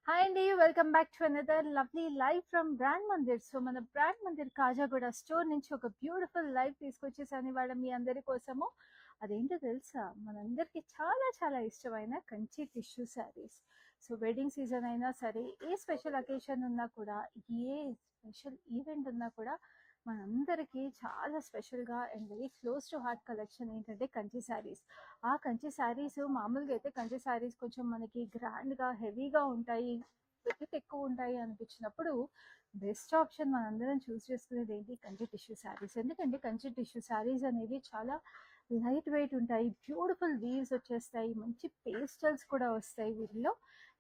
Hi అండి. Welcome back to another lovely live from brand Mandir. So మన brand Mandir Khajaguda store నుంచి ఒక బ్యూటిఫుల్ లైవ్ తీసుకొచ్చేసాను ఇవాళ మీ అందరి కోసము. అదేంటో తెలుసా, మనందరికీ చాలా చాలా ఇష్టమైన Kanchi tissue saris. So wedding season అయినా సరే, ఏ స్పెషల్ అకేషన్ ఉన్నా కూడా, ఏ స్పెషల్ ఈవెంట్ ఉన్నా కూడా మనందరికీ చాలా స్పెషల్గా and very close to heart collection ఏంటంటే కంచి శారీస్. ఆ కంచి శారీస్ మామూలుగా అయితే కంచి శారీస్ కొంచెం మనకి గ్రాండ్గా హెవీగా ఉంటాయి, వెయిట్ ఎక్కువ ఉంటాయి అనిపించినప్పుడు బెస్ట్ ఆప్షన్ మనందరం చూస్ చేసుకునేది ఏంటి, కంచి టిష్యూ శారీస్. ఎందుకంటే కంచి టిష్యూ శారీస్ అనేవి చాలా లైట్ వెయిట్ ఉంటాయి, బ్యూటిఫుల్ వీవ్స్ వచ్చేస్తాయి, మంచి పేస్టల్స్ కూడా వస్తాయి వీటిలో,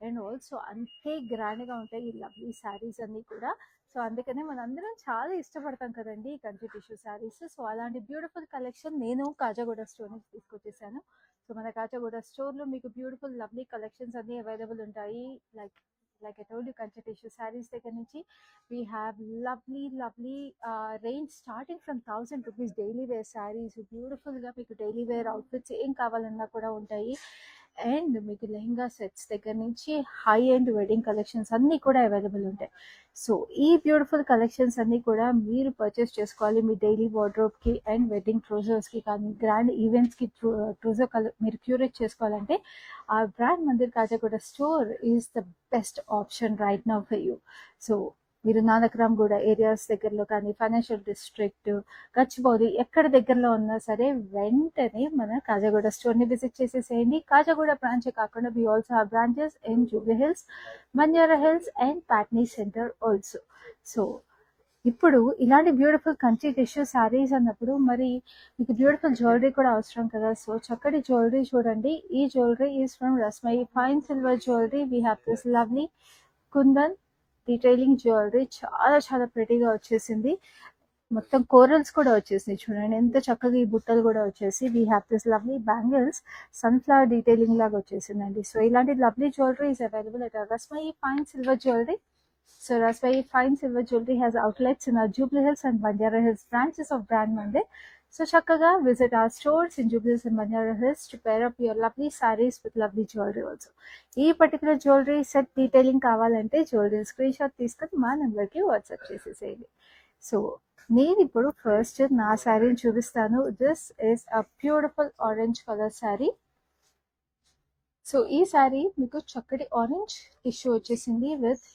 అండ్ ఆల్సో అంతే గ్రాండ్గా ఉంటాయి ఈ లవ్లీ శారీస్ అన్నీ కూడా. సో అందుకనే మనందరం చాలా ఇష్టపడతాం కదండి ఈ కంచి టిష్యూ శారీస్. సో అలాంటి బ్యూటిఫుల్ కలెక్షన్ నేను కాజాగూడ స్టోర్ నుంచి తీసుకొచ్చేసాను. సో మన కాజాగూడ స్టోర్లో మీకు బ్యూటిఫుల్ లవ్లీ కలెక్షన్స్ అన్నీ అవైలబుల్ ఉంటాయి. Like I told you, Kanchi tissue sarees దగ్గర నుంచి we have lovely range starting from 1000 rupees daily wear sarees. బ్యూటిఫుల్గా మీకు డైలీ వేర్ అవుట్ఫిట్స్ ఏం కావాలన్నా కూడా ఉంటాయి. అండ్ మీకు లెహంగా సెట్స్ దగ్గర నుంచి హై అండ్ వెడ్డింగ్ కలెక్షన్స్ అన్నీ కూడా అవైలబుల్ ఉంటాయి. సో ఈ బ్యూటిఫుల్ కలెక్షన్స్ అన్నీ కూడా మీరు పర్చేస్ చేసుకోవాలి మీ డైలీ వార్డ్రోబ్కి అండ్ వెడ్డింగ్ ట్రౌజర్స్కి, కానీ గ్రాండ్ ఈవెంట్స్కి ట్రౌజర్ మీరు క్యూరేట్ చేసుకోవాలంటే ఆ brand Mandir Khajaguda store is the best option right now for you. So మీరు నానక్రామ్ గూడ ఏరియాస్ దగ్గరలో కానీ, ఫైనాన్షియల్ డిస్ట్రిక్ట్, గచ్చిబౌలి ఎక్కడ దగ్గరలో ఉన్నా సరే వెంటనే మన కాజాగూడ స్టోర్ని విజిట్ చేసేసేయండి. కాజాగూడ బ్రాంచ్ కాకుండా we also have branches in Jubilee hills, Banjara hills and Patny centre also. So ఇప్పుడు ఇలాంటి బ్యూటిఫుల్ కంచి టిష్యూ శారీస్ అన్నప్పుడు మరి మీకు బ్యూటిఫుల్ జ్యువెలరీ కూడా అవసరం కదా. సో చక్కటి జ్యువెలరీ చూడండి. ఈ jewellery is from Rasmayi fine silver jewellery. We have this lovely kundan detailing jewellery, చాలా చాలా ప్రెటీగా వచ్చేసింది. మొత్తం కోరల్స్ కూడా వచ్చేసినాయి చూడండి, ఎంత చక్కగా ఈ బుట్టలు కూడా వచ్చేసి. We have this lovely bangles, sunflower detailing లాగా వచ్చేసిందండి. సో ఇలాంటి lovely jewellery is available at Rasmayi fine silver jewellery. So Raspai Fine Silver Jewelry has outlets in our Jubilee Hills and Banjara Hills branches of Brand Monday. So chakkaga visit our stores in Jubilee Hills and Banjara Hills to pair up your lovely sarees with lovely jewelry also. ఈ particular jewellery set detailing కావాలంటే jewellery screen shot తీసుకొని మా నెంబర్కి WhatsApp చేసేసేయండి. So నేను ఇప్పుడు first నా శారీని చూపిస్తాను. This is a beautiful orange colour sari. So ఈ శారీ మీకు చక్కటి ఆరెంజ్ టిష్యూ వచ్చేసింది with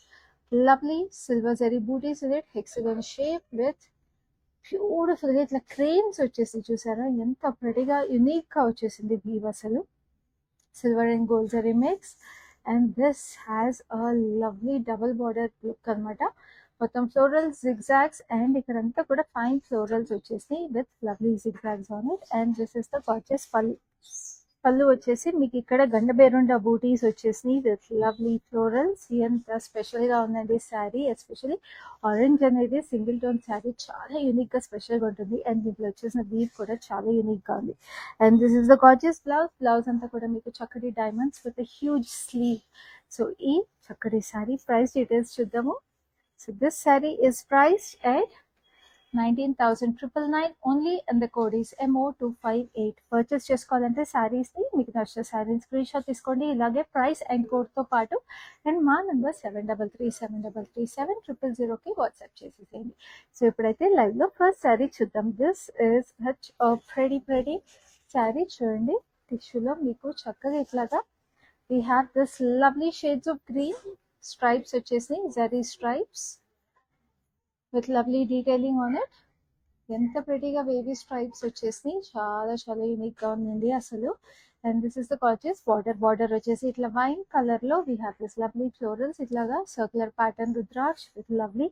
lovely silver zari booties with it, hexagon shape with beautiful ఇట్లా క్రేన్స్ వచ్చేసి చూసారా, ఎంత ప్రెటీగా యునిక్ గా వచ్చేసింది వీవ్ అసలు. Silver and gold zari mix and this has a lovely double border look అనమాట. మొత్తం ఫ్లోరల్ జిగ్జాగ్స్ అండ్ ఇక్కడంతా కూడా ఫైన్ ఫ్లోరల్స్ వచ్చేసి with lovely zigzags on it. And this is the gorgeous పళ్ళు వచ్చేసి మీకు ఇక్కడ గండబేరుండ బూటీస్ వచ్చేసి విత్ లవ్లీ ఫ్లోరల్స్. ఎంత స్పెషల్గా ఉందండి శారీ. ఎస్పెషల్లీ ఆరెంజ్ అనేది సింగిల్ టోన్ శారీ చాలా యూనిక్గా స్పెషల్గా ఉంటుంది. అండ్ దీంట్లో వచ్చేసిన వీవ్ కూడా చాలా యూనిక్గా ఉంది. And this is the gorgeous blouse అంతా కూడా మీకు చక్కటి diamonds with huge sleeve. So ఈ చక్కటి శారీ ప్రైస్ డీటెయిల్స్ చూద్దాము. So this saree is priced at 19,999 only and the code is MO258. Purchase చేసుకోవాలంటే శారీస్ని మీకు నచ్చిన శారీని స్క్రీన్ షాట్ తీసుకోండి, ఇలాగే ప్రైస్ అండ్ కోడ్తో పాటు. అండ్ మా నెంబర్ 7337337000కి వాట్సాప్ చేసేసేయండి. సో ఇప్పుడైతే లైవ్లో ఫస్ట్ శారీ చూద్దాం. This is such pretty sari చూడండి. టిష్యూలో మీకు చక్కగా ఇట్లాగా we have this lovely shades of green, stripes వచ్చేసి zari stripes with lovely detailing on it. ఎంత ప్రెటీగా వేవీ స్ట్రైప్స్ వచ్చేసి చాలా చాలా యూనిక్గా ఉందండి అసలు. And this is the gorgeous border వచ్చేసి ఇట్లా వైన్ కలర్లో we have this lovely florals, ఇట్లాగా circular pattern rudraksha with lovely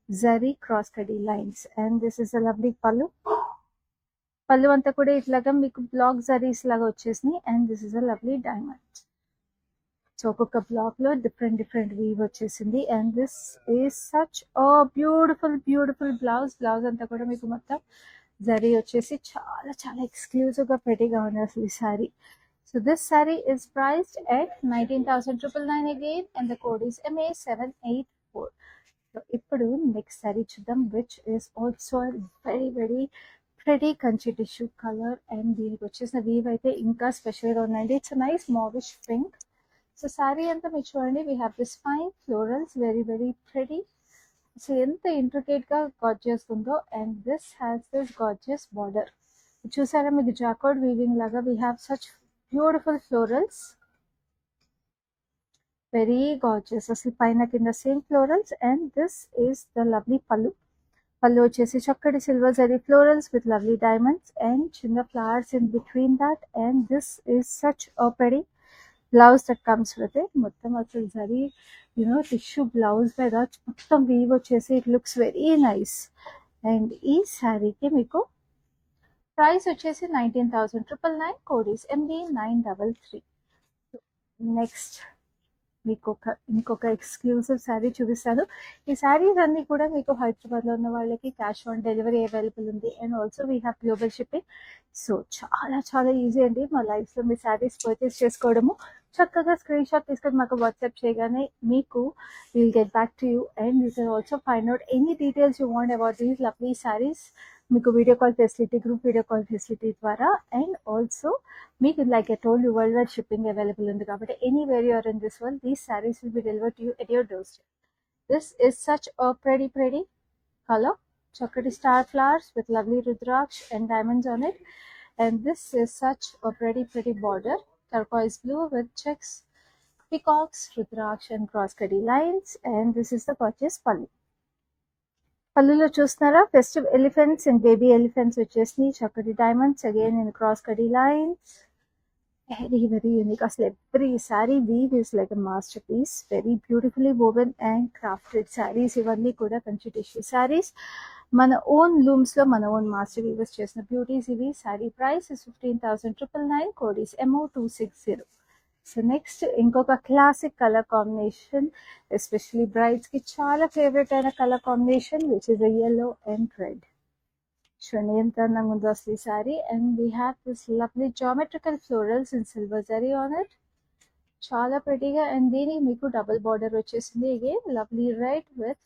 zari cross కడీ lines. And this is the lovely pallu అంతా కూడా ఇట్లాగా మీకు బ్లాక్ జరీస్ లాగా వచ్చేసినాయి. And this is a lovely diamond. So ఒక్కొక్క బ్లాక్లో డిఫరెంట్ వీవ్ వచ్చేసింది. And this is such beautiful blouse అంతా కూడా మీకు మొత్తం జరీ వచ్చేసి చాలా చాలా ఎక్స్క్లూజివ్గా ప్రెటీగా ఉంది అసలు ఈ sari. So this sari is priced at 19,999 again and the code is MA784. So ఇప్పుడు నెక్స్ట్ శారీ చూద్దాం, which is also very pretty Kanchi tissue colour and దీనికి వచ్చేసిన వీవ్ అయితే ఇంకా స్పెషల్గా ఉందండి. It's nice mauvish pink. So sari అంతా మీరు చూడండి, we have this fine florals, very very pretty. So ఎంత ఇంట్రికేట్గా గార్జియస్ ఉందో, and this has this gorgeous border. చూసారా మీకు జాకార్డ్ వీవింగ్ లాగా we have such beautiful florals, very gorgeous. అసలు పైన కింద same florals. And this is the lovely pallu. Pallu వచ్చేసి చక్కటి silver zari florals with lovely diamonds and చిన్న flowers in between that. And this is such a pretty blouse that comes with it. మొత్తం అసలు zari tissue blouse మీద మొత్తం వీవ్ వచ్చేసి it looks very nice. And ఈ శారీకి మీకు ప్రైస్ వచ్చేసి 19,999, కోడ్ ఈస్ MD933. నెక్స్ట్ మీకు ఇంకొక ఎక్స్క్లూజివ్ శారీ చూపిస్తాను. ఈ శారీస్ అన్నీ కూడా మీకు హైదరాబాద్లో ఉన్న వాళ్ళకి క్యాష్ ఆన్ డెలివరీ అవైలబుల్ ఉంది. And also we have global shipping. So చాలా చాలా ఈజీ అండి మా లైఫ్లో మీ శారీస్ పర్చేస్ చేసుకోవడము. చక్కగా స్క్రీన్ షాట్ తీసుకొని మాకు వాట్సాప్ చేయగానే మీకు will get back to you. And you can also find out any details you want about these lovely saris. మీకు video call facility, group video call facility ద్వారా. అండ్ ఆల్సో మీకు like I told you world wide shipping available ఉంది కాబట్టి anywhere you are in this world, these saris will be delivered to you at your door step. This is such a pretty color, చక్కటి star flowers with lovely rudraksha and diamonds on it. And this is such a pretty border, turquoise blue with checks, peacocks, rudraksha and cross cutty lines. And this is the gorgeous pallu. పళ్ళులో చూస్తున్నారా festive elephants and baby elephants వచ్చేసి చక్కటి diamonds again in cross కటీ lines. Very very unique. అసలు every sari weave is like a master piece, very beautifully woven and crafted saris. ఇవన్నీ కూడా Kanchi tissue saris, మన own లూమ్స్లో మన ఓన్ మాస్టర్ వీవర్స్ చేసిన బ్యూటీస్ ఇవి. Sari price is 15,999, code is MO260. So next ఇంకొక classic colour combination, especially బ్రైడ్స్కి చాలా ఫేవరెట్ అయిన colour combination which is yellow and red. చూడండి ఎంత అందంగా ఉందో అసలు ఈ sari. And we have this lovely geometrical florals in silver zari on it, చాలా ప్రెటీగా. అండ్ దీనికి మీకు డబుల్ బార్డర్ వచ్చేసింది, again lovely red with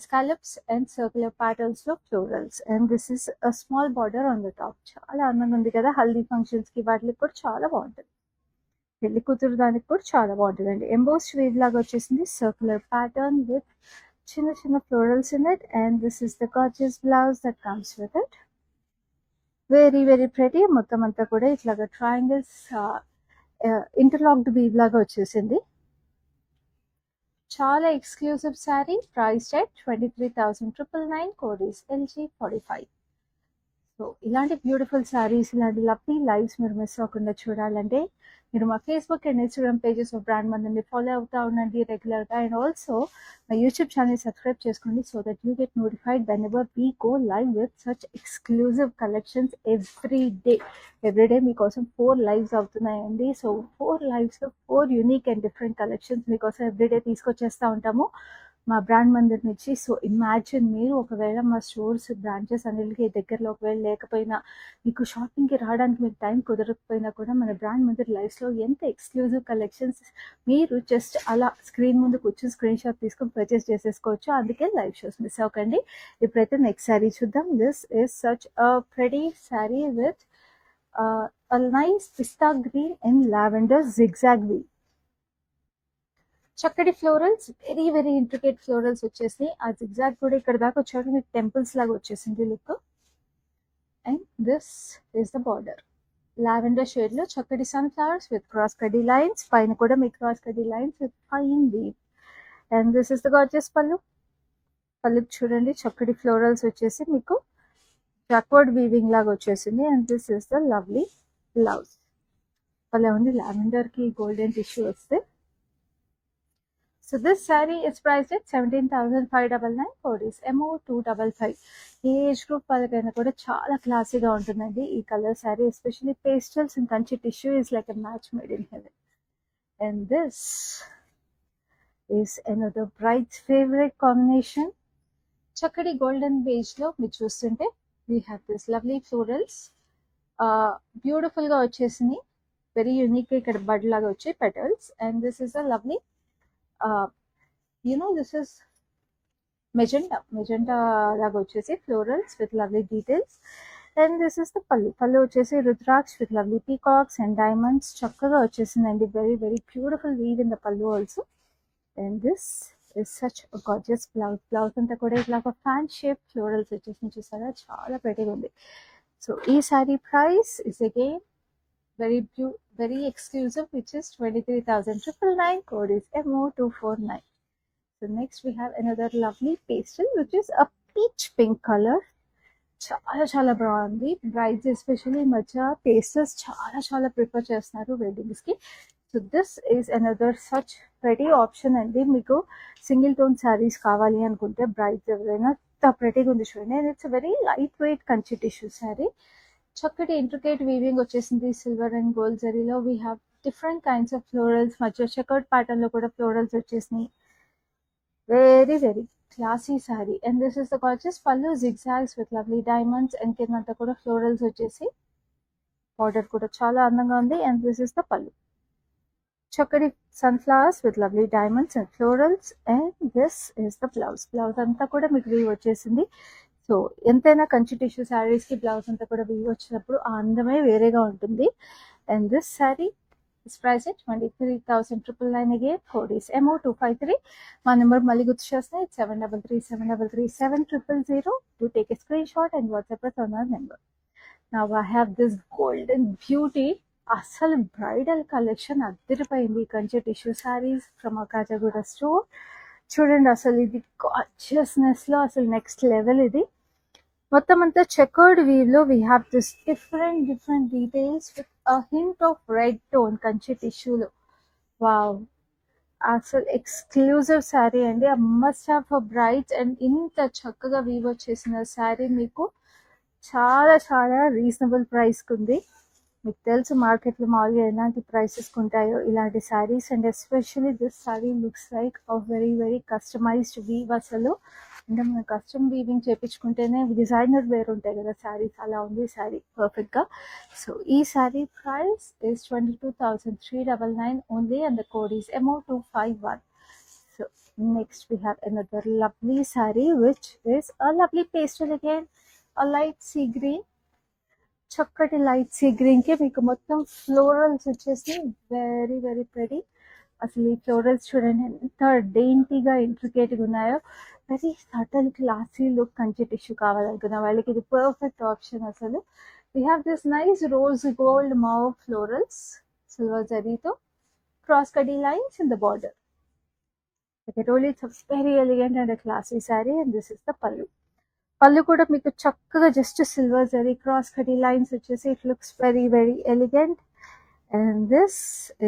scallops and circular ప్యాటర్న్స్లో florals. And this is a small border on the top. చాలా అందంగా ఉంది కదా, హల్దీ ఫంక్షన్స్కి వాటికి కూడా చాలా బాగుంటుంది, పెళ్లి కూతురు దానికి కూడా చాలా బాగుంటుందండి. ఎంబోస్డ్ వీవ్ లాగా వచ్చేసింది, సర్క్యులర్ ప్యాటర్న్ విత్ చిన్న చిన్న florals in it. And this is the gorgeous blouse that comes with it, very very pretty. మొత్తం అంతా కూడా ఇట్లాగా ట్రయాంగిల్స్ ఇంటర్లాక్డ్ వీవ్ లాగా వచ్చేసింది. చాలా exclusive sari, price at 23,999, code is LG45. So ఇలాంటి బ్యూటిఫుల్ శారీస్, ఇలాంటి లవ్లీ లైవ్స్ మీరు మిస్ అవ్వకుండా చూడాలంటే మీరు మా Facebook and Instagram pages of brand మందిని ఫాలో అవుతూ ఉండండి రెగ్యులర్గా. అండ్ ఆల్సో మా యూట్యూబ్ ఛానల్ సబ్స్క్రైబ్ చేసుకోండి so that you get notified whenever we go live with such exclusive collections every day మీకోసం 4 లైవ్స్ అవుతున్నాయండి. సో 4 లైవ్స్లో 4 యూనిక్ అండ్ డిఫరెంట్ కలెక్షన్స్ మీకోసం ఎవ్రీడే తీసుకొచ్చేస్తూ ఉంటాము మా బ్రాండ్ మందిర్ నుంచి. సో ఇమాజిన్ మీరు ఒకవేళ మా స్టోర్స్ బ్రాంచెస్ అన్నిటికీ దగ్గరలో ఒకవేళ లేకపోయినా, మీకు షాపింగ్కి రావడానికి మీకు టైం కుదరకపోయినా కూడా మన బ్రాండ్ మందిర్ లైవ్స్లో ఎంత ఎక్స్క్లూజివ్ కలెక్షన్స్ మీరు జస్ట్ అలా స్క్రీన్ ముందు కూర్చొని స్క్రీన్ షాట్ తీసుకొని పర్చేస్ చేసేసుకోవచ్చు. అందుకే లైవ్ షోస్ మిస్ అవ్వకండి. ఇప్పుడైతే నెక్స్ట్ శారీ చూద్దాం. This is such a pretty sari with a nice pista green and lavender zigzag weave. చక్కటి florals, very very intricate florals వచ్చేసి ఆ జిగ్జాగ్ కూడా ఇక్కడ దాకా వచ్చాక మీకు టెంపుల్స్ లాగా వచ్చేసింది look. And this is the border, lavender షేడ్లో చక్కటి సన్ ఫ్లవర్స్ విత్ క్రాస్ కడ్డీ లైన్స్, పైన కూడా మీకు క్రాస్ కడ్డీ lines with fine weave. And this is the gorgeous pallu. పళ్ళుకి చూడండి చక్కటి ఫ్లోరల్స్ వచ్చేసి మీకు బ్యాక్వర్డ్ వీవింగ్ లాగా వచ్చేసింది. And this is the lovely blouse. భలే ఉంది లావెండర్కి గోల్డెన్ టిష్యూ వస్తే. So this saree is priced at 17,599, code is MO255. A age group వాళ్ళకైనా కూడా చాలా క్లాసీగా ఉంటుందండి ఈ colour sari, especially pastels and Kanchi tissue is like a match made in heaven. And this is another brides favourite combination, చక్కటి golden బేజ్లో మీరు చూస్తుంటే we have this lovely florals, బ్యూటిఫుల్గా వచ్చేసింది, వెరీ యూనిక్గా ఇక్కడ బడ్ లాగా వచ్చే petals. And this is a lovely this is magenta లాగా వచ్చేసి florals with lovely details. And this is the pallu వచ్చేసి rudraksha with lovely peacocks and diamonds చక్కగా వచ్చేసిందండి. Very very beautiful weave in the pallu also. And this is such gorgeous blouse అంతా కూడా ఇట్లా fan shape florals వచ్చేసి చూసారా, చాలా ప్రెటీగా ఉంది. సో ఈ sorry price is again very exclusive, which is 23,999. Code is MO249. So next we have another lovely pastel, which is a peach pink color. చాలా చాలా బాగుంది. బ్రైడ్స్ ఎస్పెషల్లీ ఈ మధ్య పేస్టల్స్ చాలా ప్రిఫర్ చేస్తున్నారు వెడ్డింగ్స్ కి. So this is another such pretty option అండి. మీకు సింగిల్ టోన్ శారీస్ కావాలి అనుకుంటే బ్రైడ్స్ ఎవరైనా ప్రెటీగా ఉంది చూడండి. And it's very light weight Kanchi tissue sari. చక్కటి ఇంట్రికేట్ వీవింగ్ వచ్చేసింది సిల్వర్ అండ్ గోల్డ్ జరీలో. We have different kinds of florals, మధ్య చెకర్డ్ ప్యాటర్న్ లో కూడా ఫ్లోరల్స్ వచ్చేసినాయి. Very very classy sari. And this is the gorgeous pallu, zigzags with lovely diamonds and కిందంతా కూడా florals వచ్చేసి బార్డర్ కూడా చాలా అందంగా ఉంది. అండ్ దిస్ ఇస్ ద పళ్ళు, చక్కటి sunflowers with lovely diamonds and florals. And this is the blouse అంతా కూడా మీకు వీవ్ వచ్చేసింది. సో ఎంతైనా కంచి టిష్యూ శారీస్ కి బ్లౌజ్ అంతా కూడా వీవ్ వచ్చినప్పుడు ఆ అందమే వేరేగా ఉంటుంది. And this sari is priced at 23,999 again. Code is MO253. My number మళ్ళీ గుర్తు చేస్తున్నా, it's 7337337000. Do take a screenshot and WhatsApp us on our number. Now I have this golden beauty. అసలు బ్రైడల్ కలెక్షన్ అద్దరిపోయింది. Kanchi tissue saris from Khajaguda store. చూడండి అసలు ఇది గార్జియస్నెస్ లో అసలు నెక్స్ట్ లెవెల్. ఇది మొత్తం అంతా చెకర్డ్ వీవ్ లో we have this different details with a hint of red tone Kanchi టిష్యూలో. వావ్, అసలు ఎక్స్క్లూజివ్ శారీ అండి. Must have for brides. And ఇంత చక్కగా వీవ్ వచ్చేసిన శారీ మీకు చాలా రీజనబుల్ ప్రైస్కి ఉంది. మీకు తెలుసు మార్కెట్లో మామూలుగా ఎలాంటి ప్రైసెస్ ఉంటాయో ఇలాంటి sarees. And especially this saree looks like a very customized weave. అసలు అంటే మనం కస్టమ్ వీవింగ్ చేయించుకుంటేనే డిజైనర్ వేర్ ఉంటాయి కదా శారీస్, అలా ఉంది శారీ పర్ఫెక్ట్గా. సో ఈ saree price is 22,399 only and the code is MO251. So next we have another lovely saree which is a lovely pastel again, a light see green. చక్కటి లైట్ సీ గ్రీన్ కి మీకు మొత్తం ఫ్లోరల్స్ వచ్చేసి వెరీ ప్రెటీ. అసలు ఈ ఫ్లోరల్స్ చూడండి ఎంత డెయింటీగా ఇంట్రికేట్గా ఉన్నాయో. Very subtle classy look Kanchi tissue కావాలనుకున్న వాళ్ళకి ఇది పర్ఫెక్ట్ ఆప్షన్. అసలు we have this nice rose gold mauve florals silver జరీతో, క్రాస్ కడీ lines in the border. It's very elegant and classy sari. And this is the pallu కూడా మీకు చక్కగా just silver zari cross కడీ లైన్స్ వచ్చేసి it looks very elegant. And this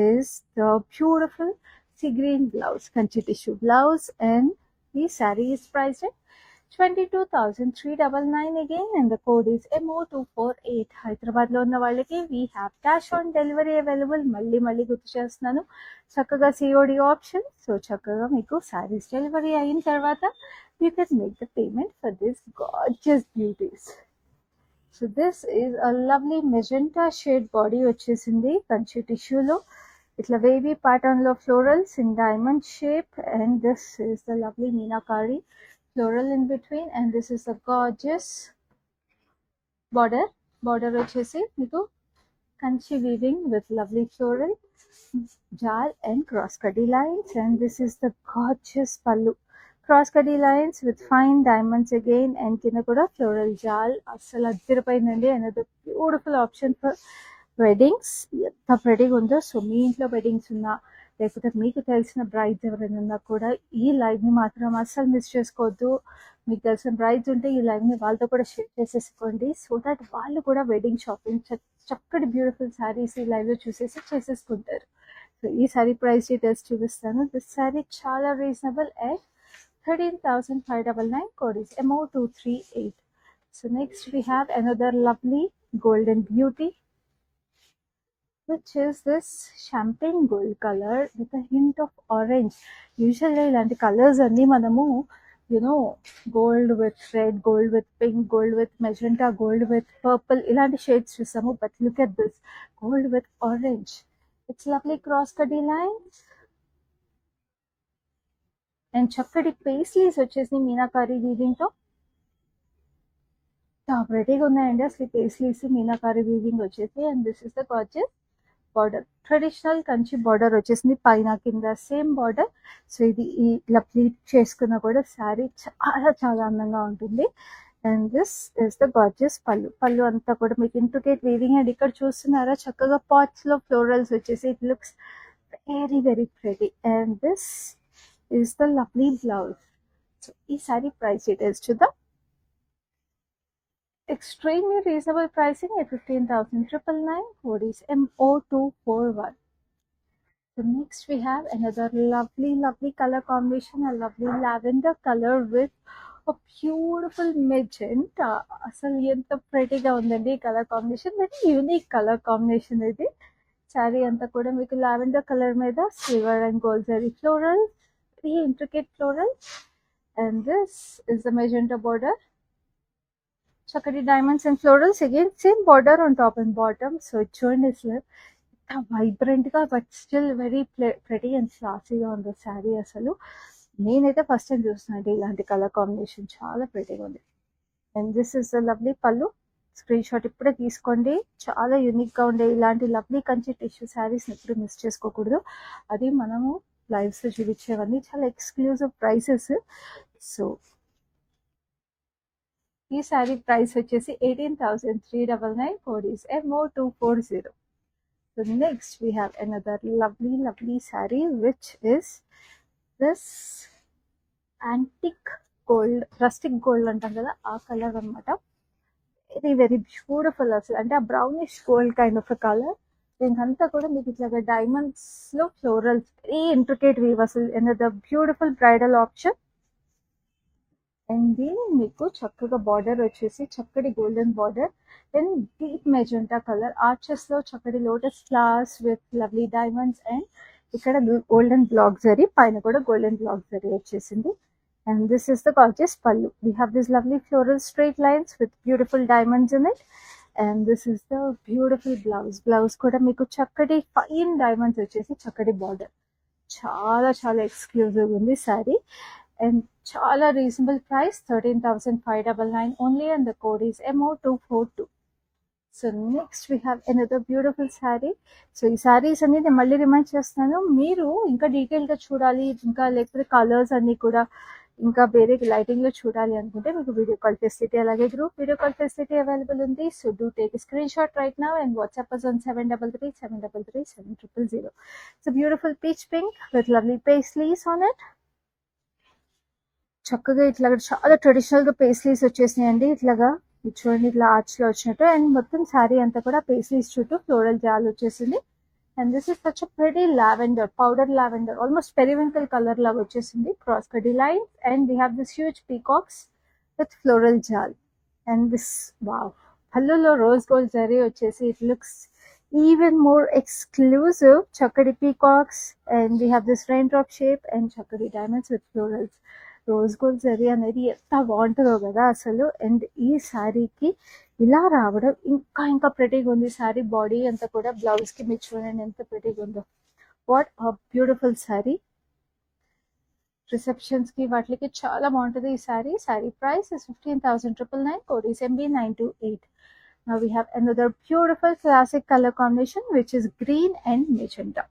is the beautiful sea green blouse, kanchi tissue blouse. And the saree is priced at 22,399 again and the code is MO248. Hyderabad lo ఉన్న వాళ్ళకి we have cash on delivery available. మళ్ళీ గుర్తు చేస్తున్నాను, చక్కగా COD option. So చక్కగా మీకు saris delivery అయిన తర్వాత you can make the payment for this gorgeous beauties. So this is a lovely magenta shade body వచ్చేసింది కంచి టిష్యూలో. ఇట్లా వేవీ ప్యాటర్న్ లో florals in diamond shape. And this is the lovely meenakari floral in between. And this is the gorgeous border వచ్చేసి మీకు Kanchi weaving with lovely floral jal and cross kadi lines. And this is the gorgeous pallu, cross kadi lines with fine diamonds again and కింద కూడా floral jal. అసలు అద్దరిపోయిందండి. another beautiful option for weddings. ఎంత ప్రెటీగా ఉందో. So మీ ఇంట్లో weddings ఉన్నా లేకపోతే మీకు తెలిసిన బ్రైడ్స్ ఎవరైనా ఉన్నా కూడా ఈ లైవ్ని మాత్రం అస్సలు మిస్ చేసుకోవద్దు. మీకు తెలిసిన బ్రైడ్స్ ఉంటే ఈ లైవ్ని వాళ్ళతో కూడా షేర్ చేసేసుకోండి, సో దట్ వాళ్ళు కూడా వెడ్డింగ్ షాపింగ్ చక్కటి బ్యూటిఫుల్ శారీస్ ఈ లైవ్లో చూసేసి చేసేసుకుంటారు. సో ఈ శారీ ప్రైస్ డీటెయిల్స్ చూపిస్తాను. దిస్ శారీ చాలా reasonable at 13,599. code is MO238. So next we have another lovely golden beauty, which is this champagne gold color with a hint of orange. Usually ఇలాంటి colours అన్ని మనము gold with red, gold with pink, gold with magenta, gold with purple ఇలాంటి shades చూసాము. But look at this gold with orange. It's lovely cross కడీ lines and చక్కటి paisleys వచ్చేసి మీనాకారి వీవింగ్తో రెడీగా ఉన్నాయండి అసలు పేస్లీస్ మీనాకారి వీవింగ్ వచ్చేసి. And this is the gorgeous border, traditional Kanchi border వచ్చేసింది పైన కింద సేమ్ బార్డర్. సో ఇది ఇలా ప్లీట్ చేసుకున్నా కూడా శారీ చాలా చాలా అందంగా ఉంటుంది. And this is the gorgeous పళ్ళు. పళ్ళు అంతా కూడా మీకు ఇంట్రికేట్ వీవింగ్. అండ్ ఇక్కడ చూస్తున్నారా చక్కగా పాట్స్ లో ఫ్లోరల్స్ వచ్చేసి it looks very very pretty. And this is the lovely blouse. So ఈ శారీ ప్రైస్ డీటెయిల్స్ చూద్దాం. Extremely reasonable pricing at 15,999. Code is MO241. So next we have another lovely color combination, a lovely lavender color with a beautiful magenta. అసలు ఎంత ప్రెటీగా ఉందండి ఈ colour combination. Very unique colour combination ఇది. శారీ అంతా కూడా మీకు lavender colour మీద silver and gold zari floral, very intricate floral. And this is the magenta border. చక్కటి diamonds and florals again same border on top and bottom. So చూడండి అసలు ఎంత vibrant గా but still very pretty and క్లాసీగా ఉంది శారీ. అసలు నేనైతే ఫస్ట్ టైం చూస్తున్నాను ఇలాంటి కలర్ కాంబినేషన్, చాలా ప్రెటీగా ఉంది. And this is the lovely పళ్ళు. స్క్రీన్ షాట్ ఇప్పుడే తీసుకోండి. చాలా యూనిక్ గా ఉండే ఇలాంటి లవ్లీ కంచి టిష్యూ శారీస్ ఎప్పుడు మిస్ చేసుకోకూడదు. అది మనము లైవ్స్ లో చూపించేవన్నీ చాలా ఎక్స్క్లూజివ్ ప్రైసెస్. సో ఈ శారీ ప్రైస్ వచ్చేసి 18,399. Code is MO240. So next we have another lovely saree which is this antique gold, rustic gold అంటాం కదా ఆ కలర్ అనమాట. వెరీ వెరీ బ్యూటిఫుల్ అసలు. అంటే ఆ brownish gold kind of colour. దీనికంతా కూడా మీకు ఇట్లాగా డైమండ్స్ లో ఫ్లోరల్స్, వెరీ ఇంట్రికేట్ వీవ్. అసలు another beautiful bridal option. And దీని మీకు చక్కగా బార్డర్ వచ్చేసి చక్కటి golden border and deep magenta colour arches లో చక్కటి lotus flowers with lovely diamonds. And ఇక్కడ గోల్డెన్ బ్లాక్ జరీ, పైన కూడా గోల్డెన్ బ్లాక్ జరీ వచ్చేసింది. And this is the gorgeous pallu. We have this lovely floral straight lines with beautiful diamonds in it. And this is the beautiful blouse. Blouse కూడా మీకు చక్కటి fine diamonds వచ్చేసి చక్కటి border. చాలా చాలా ఎక్స్క్లూజివ్ ఉంది sari. And chala reasonable price 13,599 only, and the code is MO242. So next we have another beautiful saree. So ఈ sarees అన్ని నేను మళ్ళీ రిమైండ్ చేస్తాను. మీరు ఇంకా డీటెయిల్ గా చూడాలి, ఇంకా లేకపోతే కలర్స్ అన్ని కూడా ఇంకా వేరే లైటింగ్ లో చూడాలి అనుకుంటే మీకు వీడియో కాల్ ఫెసిలిటీ అలాగే group video call facility available ఉంది. So do take screen shot right now and WhatsApp us on 7337337000. It's a beautiful peach pink with lovely paisleys on it. చక్కగా ఇట్లా చాలా ట్రెడిషనల్ గా పేస్లీస్ వచ్చేసినాయండి. ఇట్లాగా చూడండి, ఇట్లా arch లో వచ్చినట్టు. అండ్ మొత్తం శారీ అంతా కూడా పేస్లీస్ చుట్టూ ఫ్లోరల్ జాల్ వచ్చేసింది. And this is such pretty lavender, powder lavender, almost periwinkle colour లాగా వచ్చేసింది. Cross cut lines and we have this huge peacocks with floral jaal. And this wow, పళ్ళులో రోజ్ గోల్డ్ జరీ వచ్చేసి it looks even more exclusive. చక్కటి peacocks and we have this rain drop shape and చక్కటి diamonds with florals. Rose gold zari అనేది ఎంత బాగుంటుందో కదా అసలు. And ఈ శారీకి ఇలా రావడం ఇంకా ఇంకా ప్రెటీగా ఉంది. శారీ బాడీ అంతా కూడా బ్లౌజ్ కి మీరు చూడండి ఎంత ప్రెటీగా ఉందో. What a beautiful sari. Receptions కి వాటికి చాలా బాగుంటుంది ఈ sari. Sari price is 15,999. Code is MB928. Now we have another beautiful classic color combination which is green and magenta.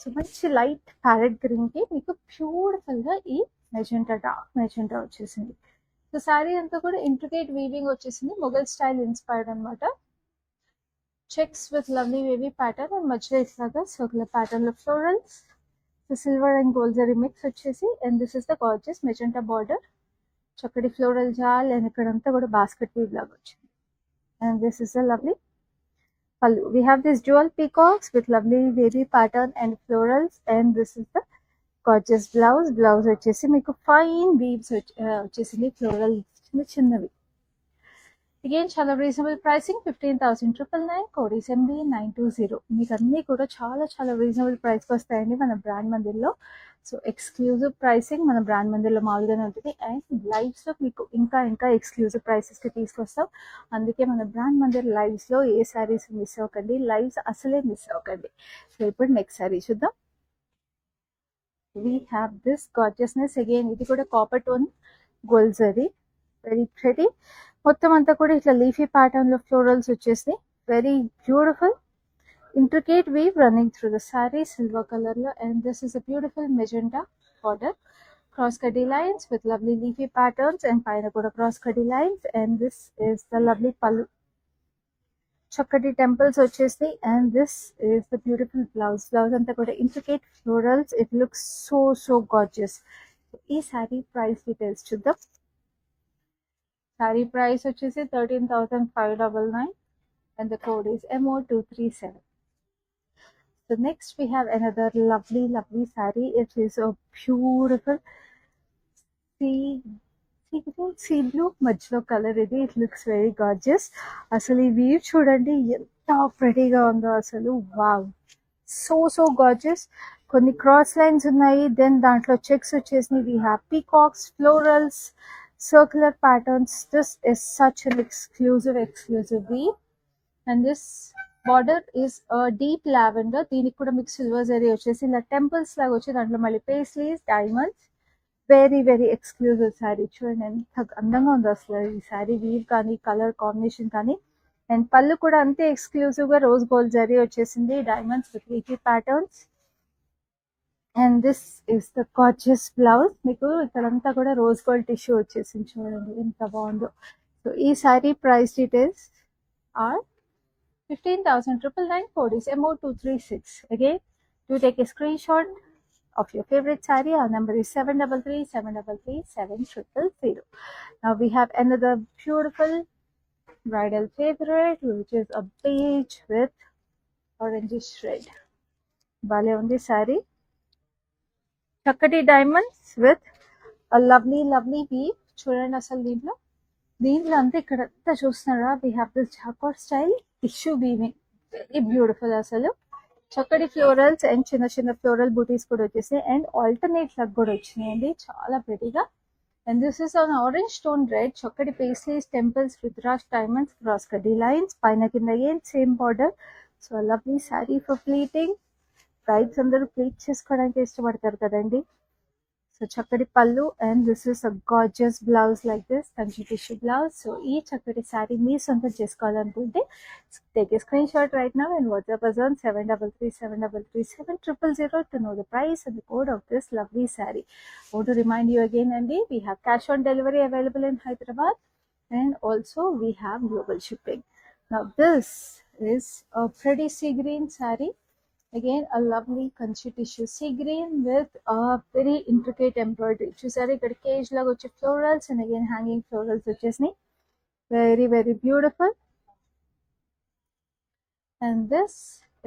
So మంచి లైట్ ప్యారెట్ గ్రీన్ కి మీకు బ్యూటిఫుల్ గా ఈ మెజెంటా, డార్క్ మెజెంటా వచ్చేసింది. సో శారీ అంతా కూడా ఇంట్రికేట్ వీవింగ్ వచ్చేసింది, మొఘల్ స్టైల్ ఇన్స్పైర్డ్ అనమాట. Checks with lovely wavy pattern and మధ్యలో ఇట్లాగా సర్కులర్ ప్యాటర్న్ లో florals, silver and gold zari mix వచ్చేసి. And this is the gorgeous magenta border, చక్కటి ఫ్లోరల్ జాల్ అండ్ ఇక్కడంతా కూడా బాస్కెట్ వీవ్ లాగా వచ్చింది. And this is the lovely pallu. We have these dual peacocks with lovely wavy pattern and florals, and this is the gorgeous blouse. Blouse వచ్చేసి మీకు fine weaves వచ్చేసింది, floral చిన్న చిన్నవి. Again చాలా reasonable pricing 15,999. Code is MB920. మీకు అన్నీ కూడా చాలా చాలా రీజనబుల్ ప్రైస్కి వస్తాయండి మన బ్రాండ్ మందిర్లో. సో ఎక్స్క్లూజివ్ ప్రైసింగ్ మన బ్రాండ్ మందిర్లో మామూలుగానే ఉంటుంది. అండ్ లైవ్స్లో మీకు ఇంకా ఇంకా ఎక్స్క్లూజివ్ ప్రైసెస్కి తీసుకొస్తాం. అందుకే మన బ్రాండ్ మందిర్ లైవ్స్లో ఏ శారీస్ మిస్ అవ్వకండి, లైవ్స్ అసలే మిస్ అవ్వకండి. సో ఇప్పుడు నెక్స్ట్ శారీ చూద్దాం. we have this gorgeousness again. ఇది కూడా copper tone gold zari, very pretty. మొత్తం అంతా కూడా ఇట్లా లీఫీ ప్యాటర్న్ లో ఫ్లోరల్స్ వచ్చేసి very beautiful intricate weave running through the saree, silver color lo, and this is a beautiful magenta border, cross cutty lines with lovely leafy patterns and paina kuda cross cutty lines, and this is the lovely pallu, chakati temples vachesi, and this is the beautiful blouse anta kuda intricate florals. It looks so gorgeous. Ee saree price details chuddam. Saree price vachesi 13,599 and the code is MO237. So next we have another lovely saree. It is a beautiful sea blue మధ్యలో colour ఇది. It looks very gorgeous. అసలు ఈ weave చూడండి ఎంత ప్రెటీగా ఉందో అసలు. Wow, so gorgeous. కొన్ని క్రాస్ లైన్స్ ఉన్నాయి, దెన్ దాంట్లో చెక్స్ వచ్చేసి we have peacocks, florals, circular patterns. This is such an exclusive weave, and this border is deep lavender. దీనికి కూడా మీకు సిల్వర్ జరీ వచ్చేసి ఇలా టెంపుల్స్ లాగా వచ్చి దాంట్లో మళ్ళీ paisleys, diamonds. Very exclusive sari. చూడండి ఎంత అందంగా ఉందో అసలు ఈ శారీ వీవ్ కానీ కలర్ కాంబినేషన్ కానీ. అండ్ పళ్ళు కూడా అంతే ఎక్స్క్లూజివ్ గా రోజ్ గోల్డ్ జరీ వచ్చేసింది, diamonds with leafy patterns. And this is the gorgeous blouse. మీకు ఇక్కడంతా కూడా రోజ్ గోల్డ్ టిష్యూ వచ్చేసింది. చూడండి ఎంత బాగుందో. సో ఈ saree price details are 15,999, code is MO236. Again, do take a screenshot of your favorite saree. Our number is 733-733-7000. Now we have another beautiful bridal favorite, which is a beige with orangish red. Bale undi saree. Chakati diamonds with a lovely weave. Chudandi asalu దీంట్లో అంతా ఇక్కడ అంతా చూస్తున్నారా, we have this jacquard style tissue weaving, very beautiful అసలు. చక్కటి florals and చిన్న floral butis కూడా వచ్చేసాయి, అండ్ ఆల్టర్నేట్ లక్ కూడా వచ్చినాయండి, చాలా ప్రెటీగా. And this is an orange stone red, చక్కటి paisleys, temples, rudraksha diamonds, cross కడ్డీ లైన్స్, పైన కింద again same border. So lovely sari for pleating. Brides అందరూ ప్లీట్ చేసుకోవడానికి ఇష్టపడతారు కదండి. సో చక్కటి pallu, and this is a gorgeous blouse like this, Kanchi tissue blouse. So ఈ చక్కటి శారీ మీ సొంతం చేసుకోవాలనుకుంటే take a screen shot right now and WhatsApp us on 7337337000 to know the price and the code of this lovely saree. I want to remind you again, Andy, we have cash on delivery available in Hyderabad, and also we have global shipping. Now this is a pretty sea green saree. Again, a lovely Kanchi tissue sea green with a very intricate embroidery. చూసారు ఇక్కడ cage లాగా వచ్చే florals and again hanging florals వచ్చేసినాయి, very beautiful. And this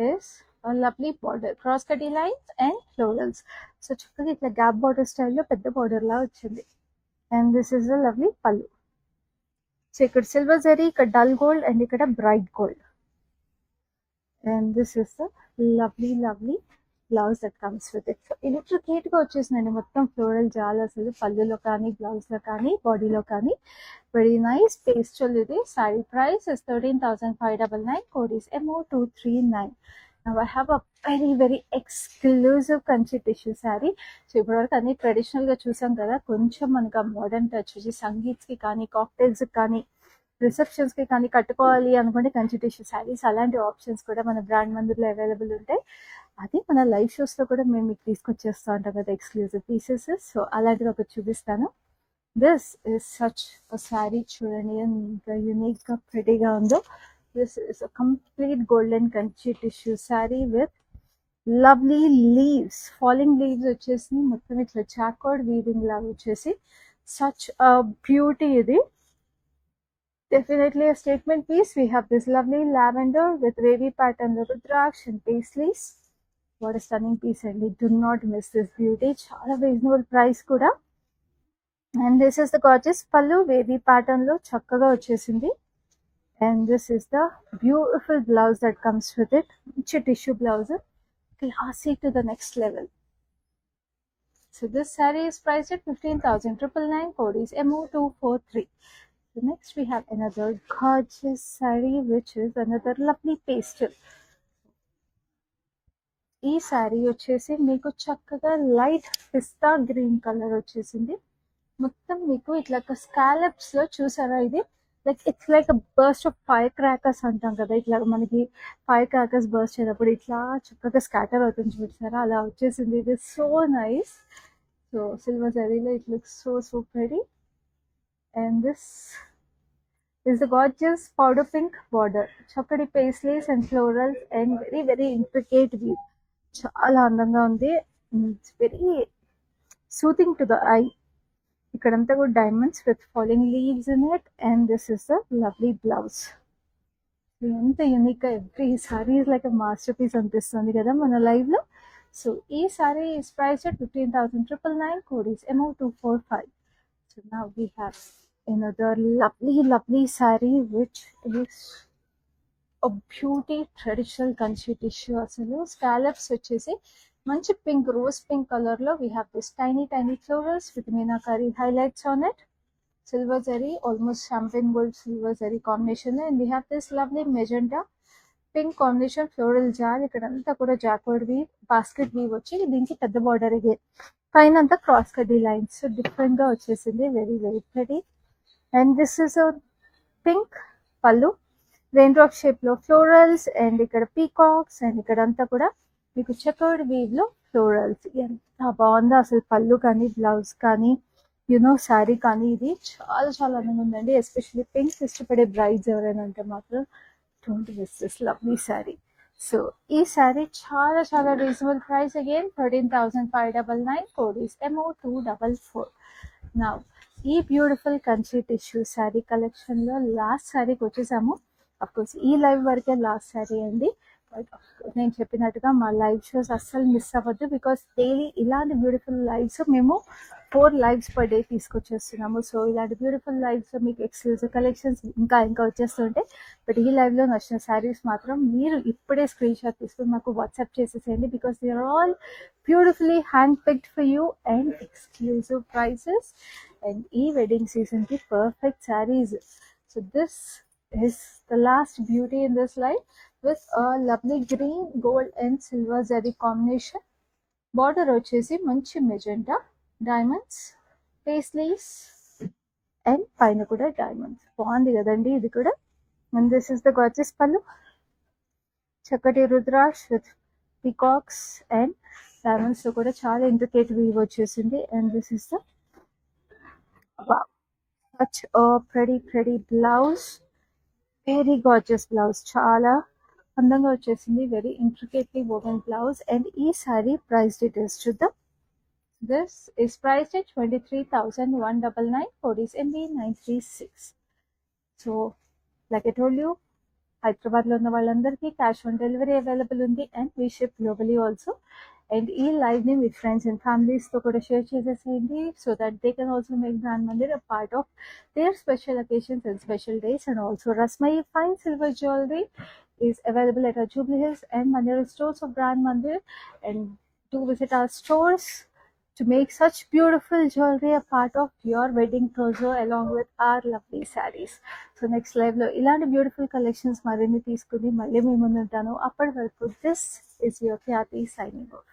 is a lovely border, cross cutty lines and florals. So చక్కగా ఇట్లా gap border స్టైల్లో పెద్ద border లా వచ్చింది. And this is a lovely pallu. So ఇక్కడ సిల్వర్ జరీ, ఇక్కడ డల్ గోల్డ్ అండ్ ఇక్కడ bright gold. And this is the lovely blouse that comes with it. So intricate గా వచ్చేసిందండి మొత్తం ఫ్లోరల్ జాల్ అసలు, పళ్ళులో కానీ బ్లౌజ్ లో కానీ బాడీలో కానీ. వెరీ నైస్ పేస్టల్ ఇది. Sorry price is 13,599, code is MO239. Now I have a very exclusive Kanchi tissue sari. So ఇప్పటివరకు అన్ని ట్రెడిషనల్ గా చూసాం కదా, కొంచెం మనకు మోడర్న్ టచ్ వచ్చి సంగీత్స్ కి కానీ కాక్టైల్స్ కానీ రిసెప్షన్స్ కి కానీ కట్టుకోవాలి అనుకుంటే కంచి టిష్యూ శారీస్, అలాంటి ఆప్షన్స్ కూడా మన బ్రాండ్ మందిర్లో అవైలబుల్ ఉంటాయి. అది మన లైవ్ షోస్ లో కూడా మేము మీకు తీసుకొచ్చేస్తూ ఉంటాం కదా ఎక్స్క్లూజివ్ పీసెస్. సో అలాంటివి ఒకటి చూపిస్తాను. దిస్ ఇస్ సచ్ అ శారీ. చూడండి ఎంత యూనిక్ గా ప్రెటీగా ఉందో. This is a complete golden Kanchi tissue sari with lovely leaves, falling leaves వచ్చేసి మొత్తం ఇట్లా చాకోడ్ వీవింగ్ లాగా వచ్చేసి సచ్ అ బ్యూటీ ఇది. Definitely a statement piece. We have this lovely lavender with wavy pattern rudraksh and paisleys. What a stunning piece, and do not miss this beauty. Chala reasonable price kuda. And this is the gorgeous pallu, wavy pattern lo chakkaga vachesindi. And this is the beautiful blouse that comes with it. Tissue blouse, classy to the next level. So this saree is priced at 15,999, code is MO243. So next we have another gorgeous saree, which is another lovely pastel. ఈ శారీ వచ్చేసి మీకు చక్కగా light పిస్తా green colour వచ్చేసింది. మొత్తం మీకు ఇట్లా scallops లో చూసారా, ఇది like it's like burst of fire crackers అంటాం కదా, ఇట్లా మనకి ఫైర్ క్రాకర్స్ బర్స్ట్ అయినప్పుడు ఇట్లా చక్కగా స్కాటర్ అవుతుంది చూసారా, అలా వచ్చేసింది. ఇది సో నైస్. సో సిల్వర్ జరీలో it looks so pretty. And this is the gorgeous powder pink border, చక్కటి paisleys and florals and very intricate weave. చాలా అందంగా ఉంది. It's very soothing to the eye. ఇక్కడంతా కూడా diamonds with falling leaves in it. And this is the lovely blouse. ఎంత unique గా every saree is like a master piece అనిపిస్తుంది కదా మన లైవ్ లో. సో ఈ saree is price at 15,999. code is MO245. So now we have another lovely saree which is a beauty traditional Kanchi tissue. అసలు scallops వచ్చేసి మంచి పింక్, రోజ్ పింక్ కలర్ లో we have this tiny florals with meenakari highlights on it. Silver zari, almost champagne gold silver zari combination, and we have this lovely magenta pink combination floral జార్. ఇక్కడంతా కూడా jacquard weave, basket weave వచ్చి దీనికి పెద్ద border again, పైన అంతా cross కడ్డీ lines different గా వచ్చేసింది. Very pretty. And this is a pink పళ్ళు, రెయిన్ డ్రాప్ షేప్ లో ఫ్లోరల్స్, అండ్ ఇక్కడ పీకాక్స్, అండ్ ఇక్కడ అంతా కూడా మీకు చెకర్డ్ వీవ్ లో ఫ్లోరల్స్. ఎంత బాగుందో అసలు పళ్ళు కానీ, బ్లౌజ్ కానీ, శారీ కానీ, ఇది చాలా అందంగా ఉందండి. ఎస్పెషల్లీ పింక్ ఇష్టపడే బ్రైడ్స్ ఎవరైనా అంటే మాత్రం don't miss this lovely sari. So ఈ శారీ చాలా reasonable price, again 13,599. code is MO244. నా ఈ beautiful Kanchi tissue sari collection లో లాస్ట్ శారీకి వచ్చేసాము. అఫ్ కోర్స్ ఈ లైవ్ వరకే లాస్ట్ శారీ అండి. బట్ నేను చెప్పినట్టుగా మా లైవ్ షోస్ అస్సలు మిస్ అవ్వద్దు, బికాస్ డైలీ ఇలాంటి బ్యూటిఫుల్ లైవ్స్ మేము 4 lives per day తీసుకొచ్చేస్తున్నాము. సో ఇలాంటి బ్యూటిఫుల్ లైవ్స్ లో మీకు ఎక్స్క్లూజివ్ కలెక్షన్స్ ఇంకా వచ్చేస్తుంటాయి. బట్ ఈ లైవ్ లో నచ్చిన శారీస్ మాత్రం మీరు ఇప్పుడే స్క్రీన్ షాట్ తీసుకుని మాకు వాట్సాప్ చేసేసేయండి, because they are all beautifully hand picked for you and exclusive prices. And ఈ వెడ్డింగ్ సీజన్ కి perfect sarees. So this is the last beauty in this life with a lovely green, gold and silver zari combination. Border వచ్చేసి మంచి magenta, diamonds, paisleys and పైన కూడా diamonds. బాగుంది కదండి ఇది కూడా. And this is the gorgeous పళ్ళు, చక్కటి రుద్రాక్ష విత్ పీకాక్స్ అండ్ డైమండ్స్ తో కూడా చాలా ఇంట్రికేట్ వీవ్ వచ్చేసింది. And this is the such a pretty blouse. Very gorgeous blouse, చాలా అందంగా వచ్చేసింది. Very intricately woven blouse. And ఈ సారీ ప్రైస్ డీటెయిల్స్ చూద్దాం. This is price at 23,199. code is MB936. So like I told you, హైదరాబాద్లో ఉన్న వాళ్ళందరికీ cash on delivery available ఉంది. And we ship globally also. And ఈ లైవ్ని మీ ఫ్రెండ్స్ అండ్ ఫ్యామిలీస్తో కూడా share చేసేసేయండి, so that they can also make brand Mandir a part of their special occasions and special days. And also Rasmai fine silver jewelry is available at our Jubilee Hills and Mandira stores of Brand Mandir. And do visit our stores to make such beautiful jewelry a part of your wedding trousseau along with our lovely sarees. So next live lo ilanti beautiful collections marini teeskuni malli mee mundu untanu. Appadi varaku this is your Khyati signing off.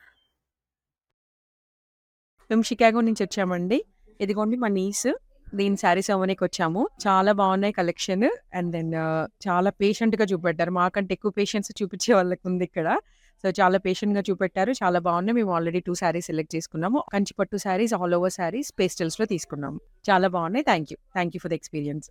మేము Chicago నుంచి వచ్చామండి. ఇదిగోండి మా knees, దీని శారీస్ అవ్వడానికి వచ్చాము. చాలా బాగున్నాయి కలెక్షన్. అండ్ దెన్ చాలా పేషెంట్గా చూపెట్టారు, మాకంటే ఎక్కువ పేషెన్స్ చూపించే వాళ్ళకి ఉంది ఇక్కడ. సో చాలా పేషెంట్గా చూపెట్టారు, చాలా బాగున్నాయి. మేము ఆల్రెడీ 2 శారీస్ సెలెక్ట్ చేసుకున్నాము. కంచిపట్టు శారీస్, ఆల్ ఓవర్ శారీస్, పేస్టల్స్లో తీసుకున్నాము. చాలా బాగున్నాయి. Thank you for the experience.